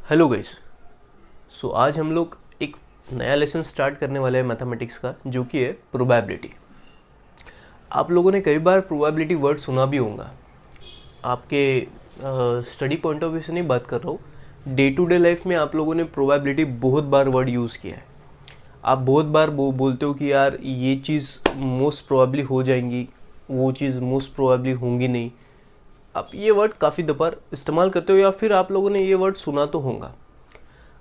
Hello guys. आज हम लोग एक नया लेसन स्टार्ट करने वाले हैं मैथमेटिक्स का, जो कि है प्रोबेबिलिटी। आप लोगों ने कई बार प्रोबेबिलिटी वर्ड सुना भी होगा। आपके स्टडी पॉइंट ऑफ व्यू से नहीं बात कर रहा हूँ, डे टू डे लाइफ में आप लोगों ने प्रोबेबिलिटी बहुत बार वर्ड यूज़ किया है। आप बहुत बार बोलते हो कि यार ये चीज़ मोस्ट प्रोबेबली हो जाएंगी, वो चीज़ मोस्ट प्रोबेबली होंगी नहीं। आप ये वर्ड काफ़ी दफ़ा इस्तेमाल करते हो, या फिर आप लोगों ने ये वर्ड सुना तो होगा।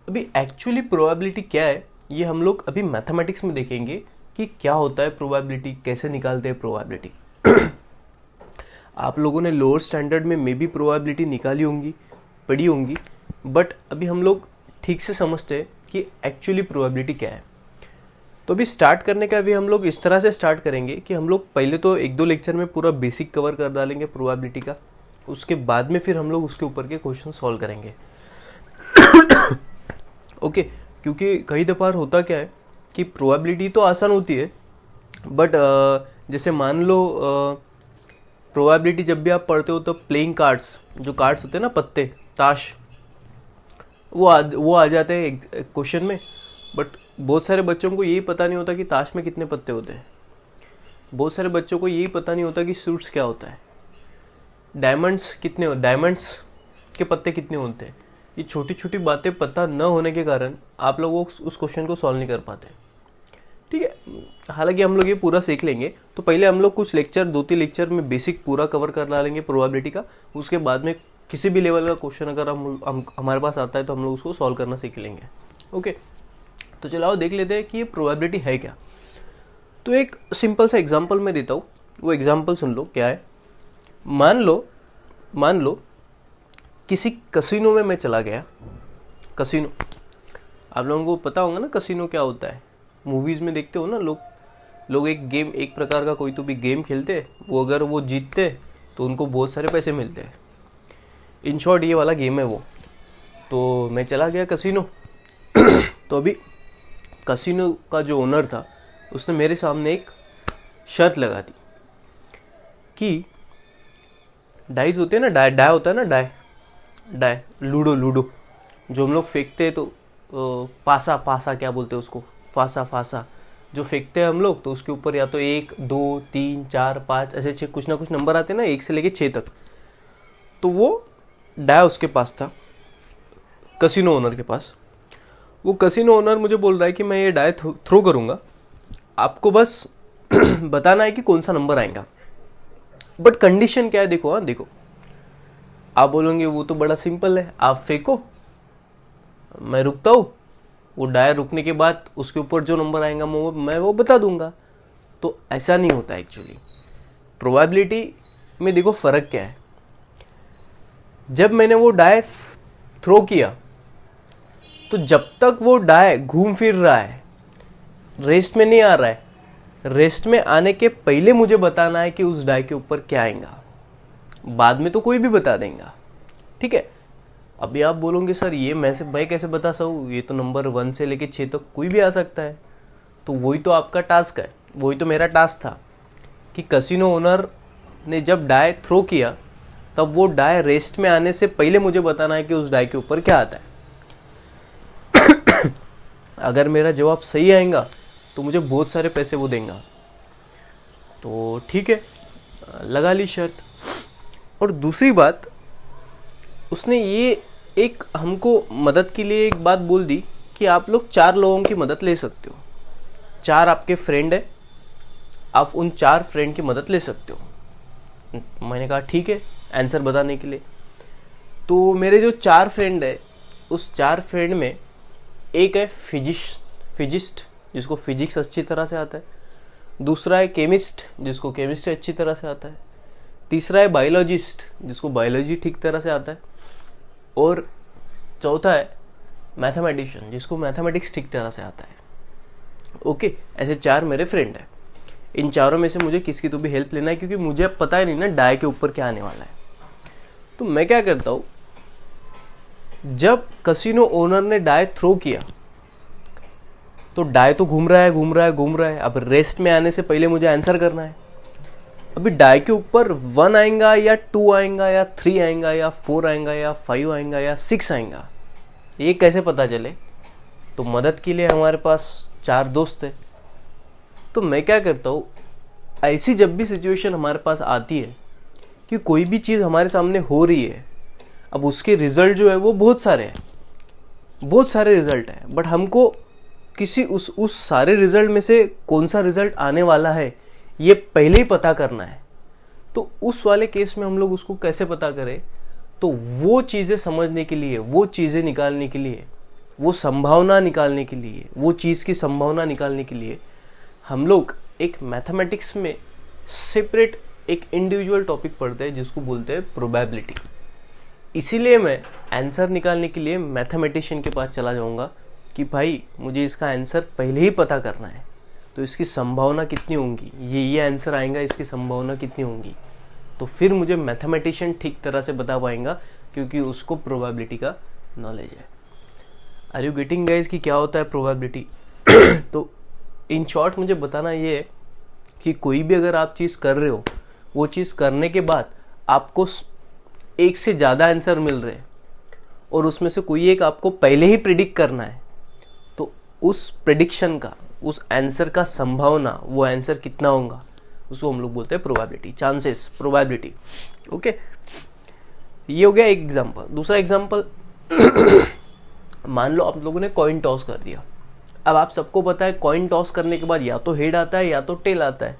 अभी एक्चुअली प्रोबेबिलिटी क्या है, ये हम लोग अभी मैथमेटिक्स में देखेंगे कि क्या होता है प्रोबेबिलिटी, कैसे निकालते हैं प्रोबेबिलिटी। आप लोगों ने लोअर स्टैंडर्ड में मे बी प्रोबेबिलिटी निकाली होंगी, पढ़ी होंगी, बट अभी हम लोग ठीक से समझते हैं कि एक्चुअली प्रोबेबिलिटी क्या है। तो अभी स्टार्ट करने का भी हम लोग इस तरह से स्टार्ट करेंगे कि हम लोग पहले तो एक दो लेक्चर में पूरा बेसिक कवर कर डालेंगे प्रोबेबिलिटी का, उसके बाद में फिर हम लोग उसके ऊपर के क्वेश्चन सॉल्व करेंगे। ओके क्योंकि कई दफ़ा होता क्या है कि प्रोबेबिलिटी तो आसान होती है, बट जैसे मान लो प्रोबेबिलिटी जब भी आप पढ़ते हो तो प्लेइंग कार्ड्स, जो कार्ड्स होते हैं ना, पत्ते, ताश, वो आ जाते हैं क्वेश्चन में। बट बहुत सारे बच्चों को यही पता नहीं होता कि ताश में कितने पत्ते होते हैं। बहुत सारे बच्चों को यही पता नहीं होता कि सूट्स क्या होता है, डायमंड्स के पत्ते कितने होते हैं। ये छोटी छोटी बातें पता न होने के कारण आप लोग उस क्वेश्चन को सॉल्व नहीं कर पाते। ठीक है, हालांकि हम लोग ये पूरा सीख लेंगे। तो पहले हम लोग कुछ लेक्चर, 2-3 लेक्चर में बेसिक पूरा कवर कर ला लेंगे प्रोबेबिलिटी का। उसके बाद में किसी भी लेवल का क्वेश्चन अगर हमारे पास आता है तो हम लोग उसको सॉल्व करना सीख लेंगे। ओके, तो चलो देख लेते हैं कि ये प्रोबेबिलिटी है क्या। तो एक सिंपल सा एग्जाम्पल मैं देता हूँ, वो एग्जाम्पल सुन लो क्या है। मान लो किसी कसिनो में मैं चला गया। कसिनो, आप लोगों को पता होगा ना कसिनो क्या होता है। मूवीज़ में देखते हो ना, लोग एक प्रकार का कोई तो भी गेम खेलते हैं, वो अगर वो जीतते तो उनको बहुत सारे पैसे मिलते हैं। इन शॉर्ट ये वाला गेम है वो। तो मैं चला गया कसिनो। तो अभी कसिनो का जो ओनर था उसने मेरे सामने एक शर्त लगा दी कि डाइस होते हैं ना, डाई होता है ना, डाई लूडो जो हम लोग फेंकते हैं, तो पासा क्या बोलते हैं उसको, फासा जो फेंकते हैं हम लोग, तो उसके ऊपर या तो 1 2 3 4 5 ऐसे कुछ ना कुछ नंबर आते हैं ना, 1 से लेके 6 तक। तो वो डाई उसके पास था, कसिनो ओनर के पास। वो कसिनो ओनर मुझे बोल रहा है कि मैं ये डाई थ्रो करूँगा, आपको बस बताना है कि कौन सा नंबर आएगा। बट कंडीशन क्या है, देखो। हाँ देखो, आप बोलोगे वो तो बड़ा सिंपल है, आप फेंको, मैं रुकता हूँ, वो डायर रुकने के बाद उसके ऊपर जो नंबर आएगा मैं वो बता दूंगा। तो ऐसा नहीं होता एक्चुअली। प्रोबेबिलिटी में देखो फ़र्क क्या है। जब मैंने वो डाय थ्रो किया, तो जब तक वो डाय घूम फिर रहा है, रेस्ट में नहीं आ रहा है, रेस्ट में आने के पहले मुझे बताना है कि उस डाय के ऊपर क्या आएगा। बाद में तो कोई भी बता देगा। ठीक है, अभी आप बोलोगे सर ये मैं कैसे बता सकूँ, ये तो नंबर 1 से लेके 6 तक कोई भी आ सकता है। तो वही तो आपका टास्क है, वही तो मेरा टास्क था कि कसिनो ओनर ने जब डाय थ्रो किया, तब वो डाय रेस्ट में आने से पहले मुझे बताना है कि उस डाय के ऊपर क्या आता है। अगर मेरा जवाब सही आएगा तो मुझे बहुत सारे पैसे वो देगा। तो ठीक है, लगा ली शर्त। और दूसरी बात, उसने ये एक हमको मदद के लिए एक बात बोल दी कि आप लोग 4 लोगों की मदद ले सकते हो। 4 आपके फ्रेंड है, आप उन 4 फ्रेंड की मदद ले सकते हो। मैंने कहा ठीक है, आंसर बताने के लिए। तो मेरे जो 4 फ्रेंड है, उस 4 फ्रेंड में एक है फिजिस्ट जिसको फिजिक्स अच्छी तरह से आता है। दूसरा है केमिस्ट जिसको केमिस्ट्री अच्छी तरह से आता है। तीसरा है बायोलॉजिस्ट जिसको बायोलॉजी ठीक तरह से आता है। और चौथा है मैथमेटिशियन जिसको मैथमेटिक्स ठीक तरह से आता है। ओके, ऐसे 4 मेरे फ्रेंड हैं। इन चारों में से मुझे किसकी तो भी हेल्प लेना है, क्योंकि मुझे अब पता ही नहीं ना डाय के ऊपर क्या आने वाला है। तो मैं क्या करता हूँ, जब कसिनो ओनर ने डाय थ्रो किया तो डाय तो घूम रहा है। अब रेस्ट में आने से पहले मुझे आंसर करना है। अभी डाई के ऊपर 1 आएगा या 2 आएगा या 3 आएगा या 4 आएगा या 5 आएगा या 6 आएगा, ये कैसे पता चले? तो मदद के लिए हमारे पास 4 दोस्त है। तो मैं क्या करता हूँ, ऐसी जब भी सिचुएशन हमारे पास आती है कि कोई भी चीज़ हमारे सामने हो रही है, अब उसके रिजल्ट जो है वो बहुत सारे हैं, बहुत सारे रिजल्ट हैं, बट हमको किसी उस सारे रिजल्ट में से कौन सा रिजल्ट आने वाला है ये पहले ही पता करना है। तो उस वाले केस में हम लोग उसको कैसे पता करें? तो वो चीज़ें समझने के लिए, वो चीज़ें निकालने के लिए, वो संभावना निकालने के लिए, वो चीज़ की संभावना निकालने के लिए हम लोग एक मैथमेटिक्स में सेपरेट एक इंडिविजुअल टॉपिक पढ़ते हैं जिसको बोलते हैं प्रोबेबिलिटी। इसीलिए मैं आंसर निकालने के लिए मैथमेटिशियन के पास चला जाऊंगा कि भाई मुझे इसका आंसर पहले ही पता करना है, तो इसकी संभावना कितनी होंगी, ये आंसर आएगा, इसकी संभावना कितनी होंगी। तो फिर मुझे मैथमेटिशियन ठीक तरह से बता पाएगा क्योंकि उसको प्रोबेबिलिटी का नॉलेज है। आर यू गेटिंग गाइस कि क्या होता है प्रोबेबिलिटी? तो इन शॉर्ट मुझे बताना ये है कि कोई भी अगर आप चीज़ कर रहे हो, वो चीज़ करने के बाद आपको एक से ज़्यादा आंसर मिल रहे हैं और उसमें से कोई एक आपको पहले ही प्रिडिक्ट करना है, तो उस प्रिडिक्शन का, उस आंसर का संभावना, वो आंसर कितना होगा, उसको हम लोग बोलते हैं प्रोबेबिलिटी, चांसेस, प्रोबेबिलिटी। ओके, ये हो गया एक एग्जांपल। दूसरा एग्जांपल, मान लो आप लोगों ने कॉइन टॉस कर दिया। अब आप सबको पता है कॉइन टॉस करने के बाद या तो हेड आता है या तो टेल आता है।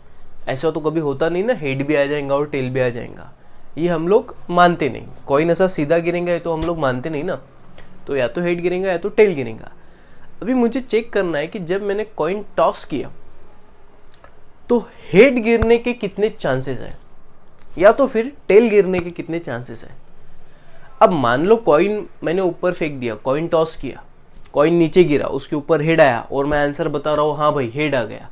ऐसा तो कभी होता नहीं ना, हेड भी आ जाएगा और टेल भी आ जाएगा, ये हम लोग मानते नहीं। कॉइन ऐसा सीधा गिरेगा ये तो हम लोग मानते नहीं ना, तो या तो हेड गिरेगा या तो टेल गिरेगा। अभी मुझे चेक करना है कि जब मैंने कॉइन टॉस किया तो हेड गिरने के कितने चांसेस है या तो फिर टेल गिरने के कितने चांसेस है। अब मान लो कॉइन मैंने ऊपर फेंक दिया, कॉइन टॉस किया, कॉइन नीचे गिरा, उसके ऊपर हेड आया और मैं आंसर बता रहा हूँ हाँ भाई हेड आ गया,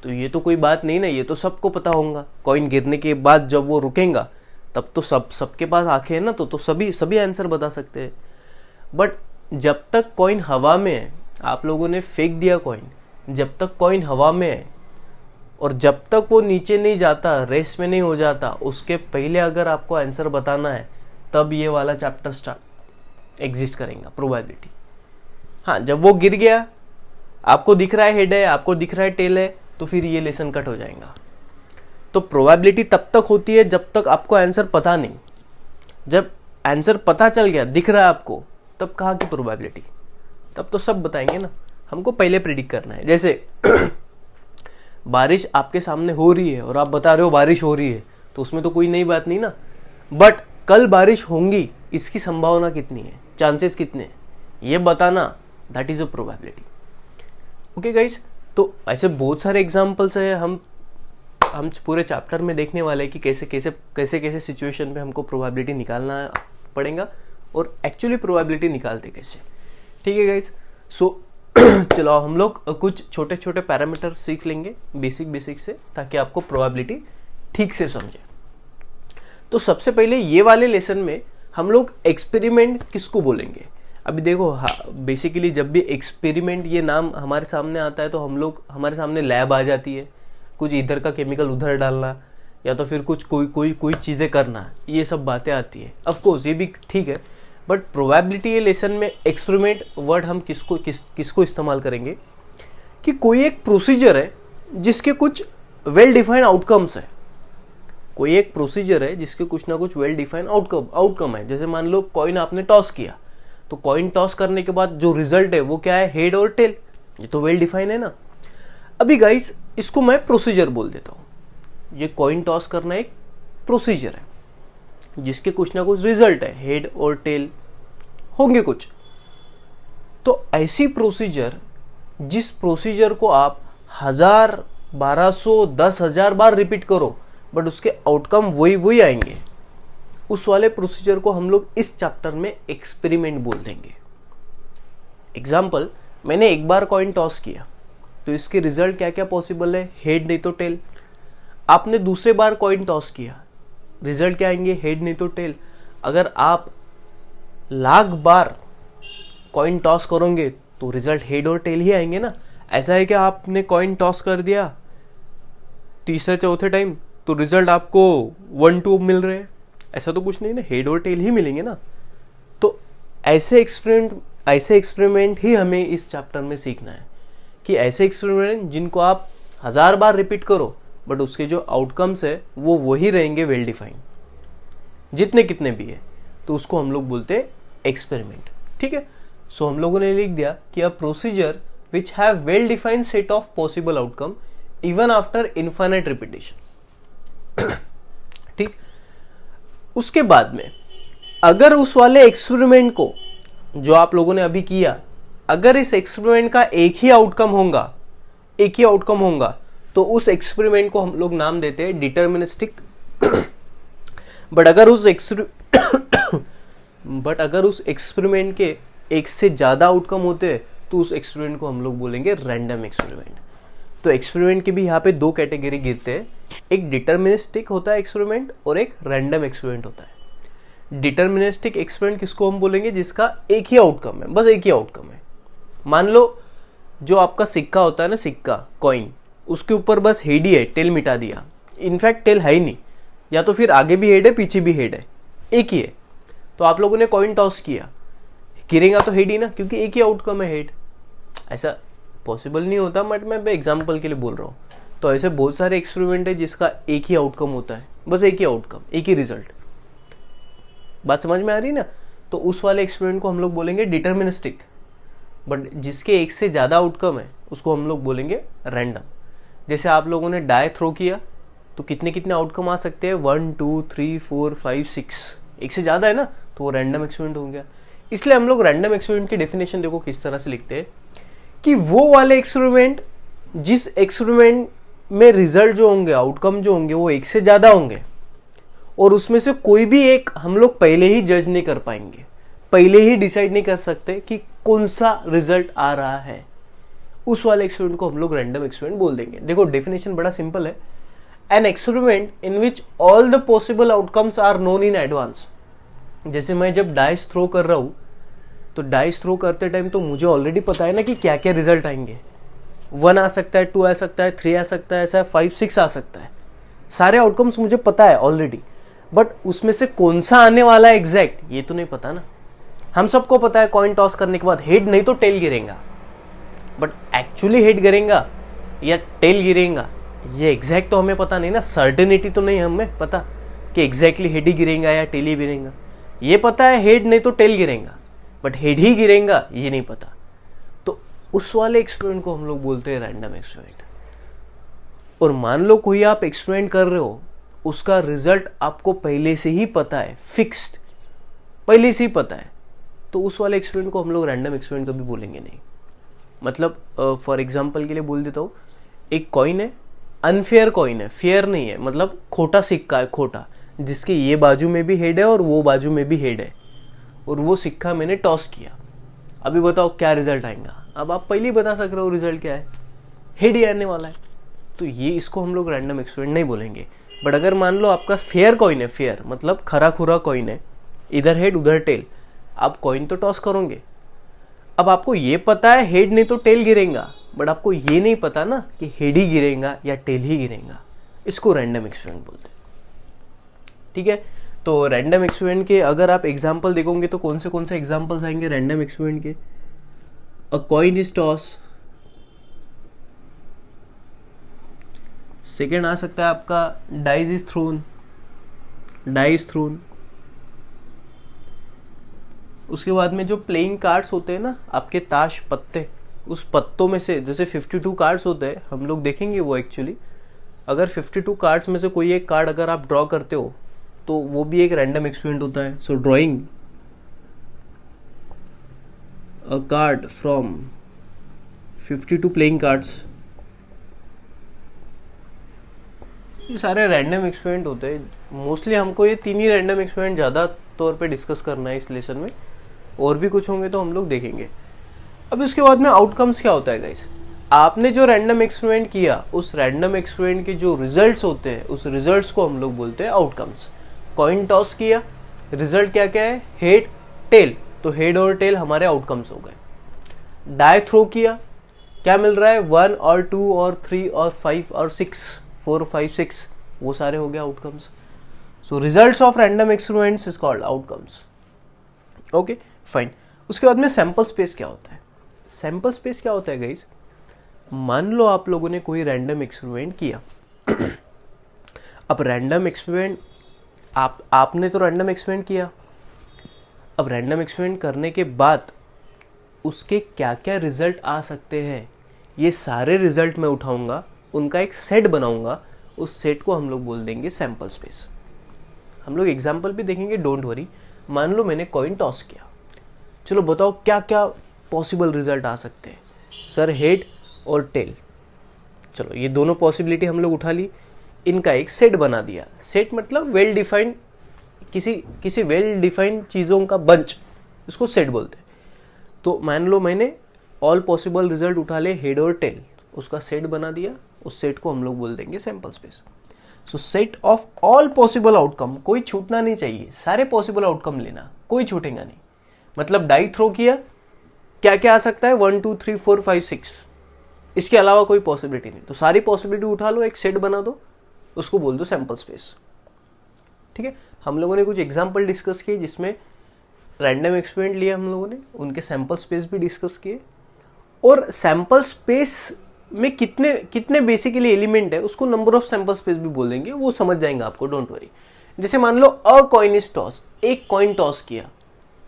तो ये तो कोई बात नहीं ना, ये तो सबको पता होगा। कॉइन गिरने के बाद जब वो रुकेगा तब तो सबके पास आंखें हैं ना, तो सभी आंसर बता सकते हैं। बट जब तक कॉइन हवा में है, आप लोगों ने फेंक दिया कॉइन, जब तक कॉइन हवा में है और जब तक वो नीचे नहीं जाता, रेस्ट में नहीं हो जाता, उसके पहले अगर आपको आंसर बताना है तब ये वाला चैप्टर स्टार्ट एग्जिस्ट करेगा, प्रोबेबिलिटी। हाँ, जब वो गिर गया, आपको दिख रहा है हेड है, आपको दिख रहा है टेल है, तो फिर ये लेसन कट हो जाएगा। तो प्रोबेबिलिटी तब तक होती है जब तक आपको आंसर पता नहीं। जब आंसर पता चल गया, दिख रहा है आपको, तब कहा कि प्रोबेबिलिटी, तब तो सब बताएंगे ना, हमको पहले प्रिडिक्ट करना है। जैसे बारिश आपके सामने हो रही है और आप बता रहे हो बारिश हो रही है, तो उसमें तो कोई नई बात नहीं ना। बट कल बारिश होंगी, इसकी संभावना कितनी है, चांसेस कितने हैं, ये बताना, that is a probability. Okay guys, तो ऐसे बहुत सारे एग्जांपल्स है, हम पूरे चैप्टर में देखने वाले हैं कि कैसे सिचुएशन पे हमको प्रोबेबिलिटी निकालना पड़ेगा और एक्चुअली प्रोबेबिलिटी निकालते कैसे। ठीक है गाइस, सो चलो हम लोग कुछ छोटे छोटे पैरामीटर सीख लेंगे बेसिक से, ताकि आपको प्रोबेबिलिटी ठीक से समझे। तो सबसे पहले ये वाले लेसन में हम लोग एक्सपेरिमेंट किसको बोलेंगे। अभी देखो, हाँ, बेसिकली जब भी एक्सपेरिमेंट ये नाम हमारे सामने आता है तो हमारे सामने लैब आ जाती है, कुछ इधर का केमिकल उधर डालना या तो फिर कुछ कोई चीज़ें करना, ये सब बातें आती है। ऑफ कोर्स ये भी ठीक है, बट प्रोबेबिलिटी ये लेसन में एक्सपेरिमेंट वर्ड हम किसको इस्तेमाल करेंगे कि कोई एक प्रोसीजर है जिसके कुछ वेल डिफाइंड आउटकम्स है। कोई एक प्रोसीजर है जिसके कुछ ना कुछ वेल डिफाइंड आउटकम है। जैसे मान लो कॉइन आपने टॉस किया, तो कॉइन टॉस करने के बाद जो रिजल्ट है वो क्या है, हेड और टेल, ये तो वेल डिफाइन है ना। अभी गाइस इसको मैं प्रोसीजर बोल देता हूँ। ये कॉइन टॉस करना एक प्रोसीजर है जिसके कुछ ना कुछ रिजल्ट है, हेड और टेल होंगे कुछ। तो ऐसी प्रोसीजर, जिस प्रोसीजर को आप 1000, 1200, 10,000 बार रिपीट करो बट उसके आउटकम वही आएंगे, उस वाले प्रोसीजर को हम लोग इस चैप्टर में एक्सपेरिमेंट बोल देंगे। एग्जाम्पल, मैंने एक बार कॉइन टॉस किया तो इसके रिजल्ट क्या क्या पॉसिबल है, हेड नहीं तो टेल। आपने दूसरे बार कॉइन टॉस किया, रिजल्ट क्या आएंगे, हेड नहीं तो टेल। अगर आप 1,00,000 बार कॉइन टॉस करोगे तो रिजल्ट हेड और टेल ही आएंगे ना। ऐसा है कि आपने कॉइन टॉस कर दिया तीसरे चौथे टाइम तो रिजल्ट आपको 1-2 मिल रहे हैं, ऐसा तो कुछ नहीं ना, हेड और टेल ही मिलेंगे ना। तो ऐसे एक्सपेरिमेंट ऐसे एक्सपेरिमेंट ही हमें इस चैप्टर में सीखना है कि ऐसे एक्सपेरिमेंट जिनको आप 1000 बार रिपीट करो बट उसके जो आउटकम्स है वो वही रहेंगे, वेल डिफाइंड, जितने कितने भी है, तो उसको हम लोग बोलते हैं एक्सपेरिमेंट। ठीक है, सो हम लोगों ने लिख दिया कि a procedure which have well defined set of possible outcome even after infinite repetition. ठीक, उसके बाद में अगर उस वाले एक्सपेरिमेंट को जो आप लोगों ने अभी किया, अगर इस एक्सपेरिमेंट का एक ही आउटकम होगा तो उस एक्सपेरिमेंट को हम लोग नाम देते हैं डिटर्मिनिस्टिक। बट अगर उस एक्सपेरिमेंट के एक से ज्यादा आउटकम होते हैं तो उस एक्सपेरिमेंट को हम लोग बोलेंगे रैंडम एक्सपेरिमेंट। तो एक्सपेरिमेंट के भी यहाँ पे दो कैटेगरी गिरते हैं, एक डिटर्मिनिस्टिक होता है एक्सपेरिमेंट और एक रैंडम एक्सपेरिमेंट होता है। डिटर्मिनिस्टिक एक्सपेरिमेंट किसको हम बोलेंगे? जिसका एक ही आउटकम है, बस एक ही आउटकम है। मान लो जो आपका सिक्का होता है ना, सिक्का कॉइन, उसके ऊपर बस हेड ही है, टेल मिटा दिया, इनफैक्ट टेल है ही नहीं, या तो फिर आगे भी हेड है पीछे भी हेड है, एक ही है। तो आप लोगों ने कॉइन टॉस किया, गिरेगा तो हेड ही ना, क्योंकि एक ही आउटकम है हेड। ऐसा पॉसिबल नहीं होता बट मैं एग्जांपल के लिए बोल रहा हूँ। तो ऐसे बहुत सारे एक्सपेरिमेंट है जिसका एक ही आउटकम होता है, बस एक ही आउटकम, एक ही रिजल्ट। बात समझ में आ रही ना? तो उस वाले एक्सपेरिमेंट को हम लोग बोलेंगे डिटर्मिनिस्टिक, बट जिसके एक से ज़्यादा आउटकम है उसको हम लोग बोलेंगे रैंडम। जैसे आप लोगों ने डाई थ्रो किया तो कितने कितने आउटकम आ सकते हैं? 1 2 3 4 5 6, एक से ज़्यादा है ना, तो वो रैंडम एक्सपेरिमेंट हो गया। इसलिए हम लोग रैंडम एक्सपेरिमेंट की डेफिनेशन देखो किस तरह से लिखते हैं कि वो वाले एक्सपेरिमेंट जिस एक्सपेरिमेंट में रिजल्ट जो होंगे, आउटकम जो होंगे, वो एक से ज़्यादा होंगे और उसमें से कोई भी एक हम लोग पहले ही जज नहीं कर पाएंगे, पहले ही डिसाइड नहीं कर सकते कि कौन सा रिजल्ट आ रहा है, उस वाले एक्सपेरिमेंट को हम लोग रैंडम एक्सपेरिमेंट बोल देंगे। देखो डेफिनेशन बड़ा सिंपल है, an experiment in which all the possible outcomes are known in advance. जैसे मैं जब डाइस थ्रो कर रहा हूं तो डाइस थ्रो करते टाइम तो मुझे ऑलरेडी पता है ना कि क्या क्या रिजल्ट आएंगे। 1 आ सकता है, 2 आ सकता है, 3 आ सकता है, ऐसा 5 6 आ सकता है, सारे आउटकम्स मुझे पता है ऑलरेडी, बट उसमें से कौन सा आने वाला है एग्जैक्ट ये तो नहीं पता ना। हम सबको पता है कॉइन टॉस करने के बाद हेड नहीं तो टेल गिरेगा, बट एक्चुअली हेड गिरेगा या टेल गिरेगा ये एग्जैक्ट तो हमें पता नहीं ना, सर्टेनिटी तो नहीं हमें पता कि एग्जैक्टली हेड ही गिरेगा या टेल ही गिरेगा। ये पता है हेड नहीं तो टेल गिरेगा, बट हेड ही गिरेगा ये नहीं पता। तो उस वाले एक्सपेरिमेंट को हम लोग बोलते हैं रैंडम एक्सपेरिमेंट। और मान लो कोई आप एक्सपेरिमेंट कर रहे हो, उसका रिजल्ट आपको पहले से ही पता है, फिक्स्ड, पहले से ही पता है, तो उस वाले एक्सपेरिमेंट को हम लोग रैंडम एक्सपेरिमेंट कभी बोलेंगे नहीं। मतलब फॉर एग्जांपल के लिए बोल देता हूँ, एक कॉइन है, अनफेयर कॉइन है, फेयर नहीं है, मतलब खोटा सिक्का है, खोटा, जिसके ये बाजू में भी हेड है और वो बाजू में भी हेड है, और वो सिक्का मैंने टॉस किया। अभी बताओ क्या रिजल्ट आएगा? अब आप पहले ही बता सक रहे हो रिजल्ट क्या है, हेड ही आने वाला है। तो ये इसको हम लोग रैंडम एक्सपेरिमेंट नहीं बोलेंगे। बट अगर मान लो आपका फेयर कॉइन है, फेयर मतलब खरा खुरा कॉइन है, इधर हेड उधर टेल, आप कॉइन तो टॉस करोगे। अब आपको ये पता है हेड नहीं तो टेल गिरेगा, बट आपको ये नहीं पता ना कि हेड ही गिरेगा या टेल ही गिरेगा, इसको रैंडम एक्सपेरिमेंट बोलते हैं। ठीक है, तो रैंडम एक्सपेरिमेंट के अगर आप एग्जांपल देखोगे तो कौन से एग्जांपल्स आएंगे रैंडम एक्सपेरिमेंट के? A coin is toss, second आ सकता है आपका dice is thrown, dice thrown. उसके बाद में जो प्लेइंग कार्ड्स होते हैं ना आपके ताश पत्ते, उस पत्तों में से जैसे 52 कार्ड्स होते हैं, हम लोग देखेंगे वो एक्चुअली, अगर 52 कार्ड्स में से कोई एक कार्ड अगर आप ड्रॉ करते हो तो वो भी एक रैंडम एक्सपेरिमेंट होता है। So drawing a card from 52 playing cards, ये सारे रैंडम एक्सपेरिमेंट होते हैं। मोस्टली हमको ये 3 ही रैंडम एक्सपेरिमेंट ज़्यादा तौर पे डिस्कस करना है इस लेसन में, और भी कुछ होंगे तो हम लोग देखेंगे। अब इसके बाद में आउटकम्स क्या होता है गाइस? आपने जो रैंडम एक्सपेरिमेंट किया, उस रैंडम एक्सपेरिमेंट के जो रिजल्ट्स होते हैं, उस रिजल्ट्स को हम लोग बोलते हैं आउटकम्स। कॉइन टॉस किया, रिजल्ट क्या क्या है? हेड टेल, तो हेड और टेल हमारे आउटकम्स हो गए। डाई थ्रो किया, क्या मिल रहा है? 1 और 2 और 3 और 5 और 6, 4 5 6, वो सारे हो गए outcomes. So results of random experiments is called outcomes. Okay fine. उसके बाद में सैंपल स्पेस क्या होता है? सैंपल स्पेस क्या होता है गाइस? मान लो आप लोगों ने कोई रैंडम एक्सपेरिमेंट किया। अब रैंडम एक्सपेरिमेंट आपने तो रैंडम एक्सपेरिमेंट किया। अब रैंडम एक्सपेरिमेंट करने के बाद उसके क्या क्या रिजल्ट आ सकते हैं, ये सारे रिजल्ट मैं उठाऊंगा, उनका एक सेट बनाऊंगा, उस सेट को हम लोग बोल देंगे सैंपल स्पेस। हम लोग एग्जाम्पल भी देखेंगे, डोंट वरी। मान लो मैंने कॉइन टॉस किया, चलो बताओ क्या क्या पॉसिबल रिजल्ट आ सकते हैं। सर हेड और टेल, चलो ये दोनों पॉसिबिलिटी हम लोग उठा ली, इनका एक सेट बना दिया। सेट मतलब वेल डिफाइंड, किसी वेल डिफाइंड चीज़ों का बंच, इसको सेट बोलते हैं। तो मान लो मैंने ऑल पॉसिबल रिजल्ट उठा ले हेड और टेल, उसका सेट बना दिया, उस सेट को हम लोग बोल देंगे sample space. So set of all possible outcome, कोई छूटना नहीं चाहिए, सारे पॉसिबल आउटकम लेना, कोई छूटेगा नहीं। मतलब डाई थ्रो किया, क्या क्या आ सकता है, 1 2 3 4 5 6, इसके अलावा कोई पॉसिबिलिटी नहीं। तो सारी पॉसिबिलिटी उठा लो, एक सेट बना दो, उसको बोल दो सैंपल स्पेस। ठीक है, हम लोगों ने कुछ एग्जाम्पल डिस्कस किए जिसमें रैंडम एक्सपेरिमेंट लिए हम लोगों ने, उनके सैंपल स्पेस भी डिस्कस किए, और सैंपल स्पेस में कितने कितने बेसिकली एलिमेंट है उसको नंबर ऑफ सैंपल स्पेस भी बोल देंगे, वो समझ जाएंगे आपको, डोंट वरी। जैसे मान लो अ कॉइन इज टॉस, एक कॉइन टॉस किया,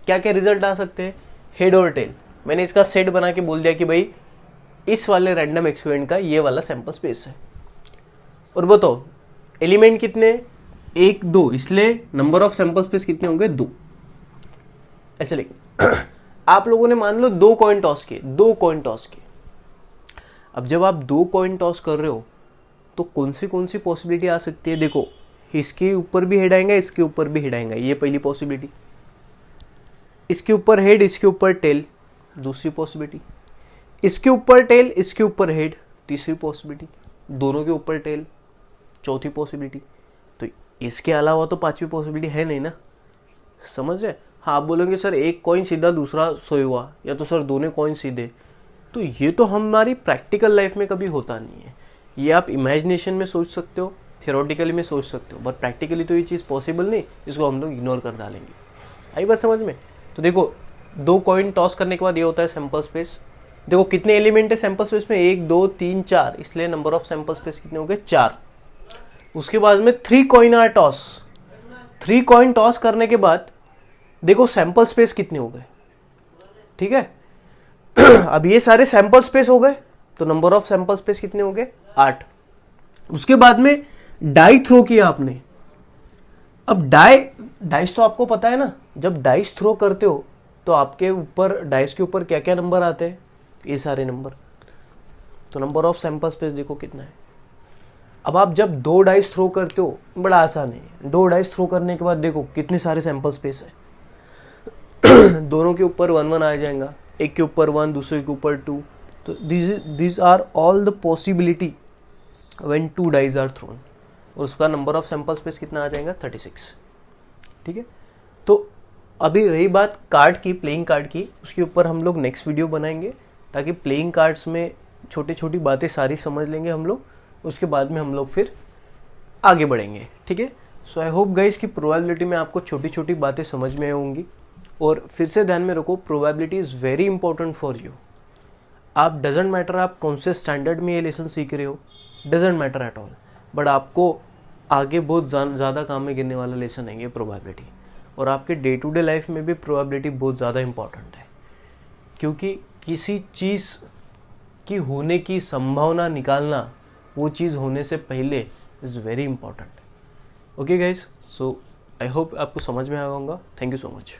क्या क्या रिजल्ट आ सकते हैं, हेड और टेल। मैंने इसका सेट बना के बोल दिया कि भाई इस वाले रैंडम एक्सपेरिमेंट का ये वाला सैंपल स्पेस है। और बताओ एलिमेंट कितने, 1 2, इसलिए नंबर ऑफ सैंपल स्पेस कितने होंगे, 2। ऐसे लिख आप लोगों ने मान लो 2 कॉइन टॉस किए, 2 कॉइन टॉस किए। अब जब आप 2 कॉइन टॉस कर रहे हो तो कौन सी पॉसिबिलिटी आ सकती है, देखो इसके ऊपर भी हेड आएगा, इसके ऊपर भी हेड आएगा, ये पहली पॉसिबिलिटी। इसके ऊपर हेड, इसके ऊपर टेल, दूसरी पॉसिबिलिटी। इसके ऊपर टेल, इसके ऊपर हेड, तीसरी पॉसिबिलिटी। दोनों के ऊपर टेल, चौथी पॉसिबिलिटी। तो इसके अलावा तो पांचवी पॉसिबिलिटी है नहीं ना, समझ रहे? हाँ, आप बोलेंगे सर एक कॉइन सीधा दूसरा सोए हुआ, या तो सर दोनों कॉइन सीधे, तो ये तो हमारी प्रैक्टिकल लाइफ में कभी होता नहीं है। ये आप इमेजिनेशन में सोच सकते हो, थियोरेटिकली में सोच सकते हो, बट प्रैक्टिकली तो ये चीज़ पॉसिबल नहीं, इसको हम लोग इग्नोर कर डालेंगे। आई बात समझ में? तो देखो 2 कॉइन टॉस करने के बाद ये होता है सैंपल स्पेस। देखो कितने एलिमेंट है सैंपल स्पेस में, 1 2 3 4, इसलिए नंबर ऑफ सैंपल स्पेस कितने हो गए, 4। उसके बाद में 3 coin are toss, 3 coin toss करने के बाद देखो सैंपल स्पेस कितने हो गए। ठीक है, अब ये सारे सैंपल स्पेस हो गए, तो नंबर ऑफ सैंपल स्पेस कितने हो गए, 8। उसके बाद में डाई थ्रो किया आपने। अब डाइस तो आपको पता है ना, जब डाइस थ्रो करते हो तो आपके ऊपर डाइस के ऊपर क्या क्या नंबर आते हैं, ये सारे नंबर। तो नंबर ऑफ सैंपल स्पेस देखो कितना है। अब आप जब 2 डाइस थ्रो करते हो, बड़ा आसान है, 2 डाइस थ्रो करने के बाद देखो कितने सारे सैंपल स्पेस है। दोनों के ऊपर 1 1 आ जाएगा, एक के ऊपर 1, दूसरे के ऊपर 2। तो these are all the possibility when 2 dies are thrown. और उसका नंबर ऑफ सैंपल स्पेस कितना आ जाएगा, 36। ठीक है, तो अभी रही बात कार्ड की, प्लेइंग कार्ड की, उसके ऊपर हम लोग नेक्स्ट वीडियो बनाएंगे, ताकि प्लेइंग कार्ड्स में छोटी छोटी बातें सारी समझ लेंगे हम लोग, उसके बाद में हम लोग फिर आगे बढ़ेंगे। ठीक है, सो आई होप गाइस कि प्रोबेबिलिटी में आपको छोटी छोटी बातें समझ में आई होंगी। और फिर से ध्यान में रखो, probability is very important for you. आप डजेंट मैटर आप कौन से स्टैंडर्ड में ये लेसन सीख रहे हो, doesn't matter at all, but आपको आगे बहुत ज़्यादा काम में गिरने वाला लेसन है ये प्रोबेबिलिटी। और आपके डे टू डे लाइफ में भी प्रोबेबिलिटी बहुत ज़्यादा इंपॉर्टेंट है, क्योंकि किसी चीज़ की होने की संभावना निकालना, वो चीज़ होने से पहले is very important. Okay guys, so I hope आपको समझ में आया होगा। Thank you so much.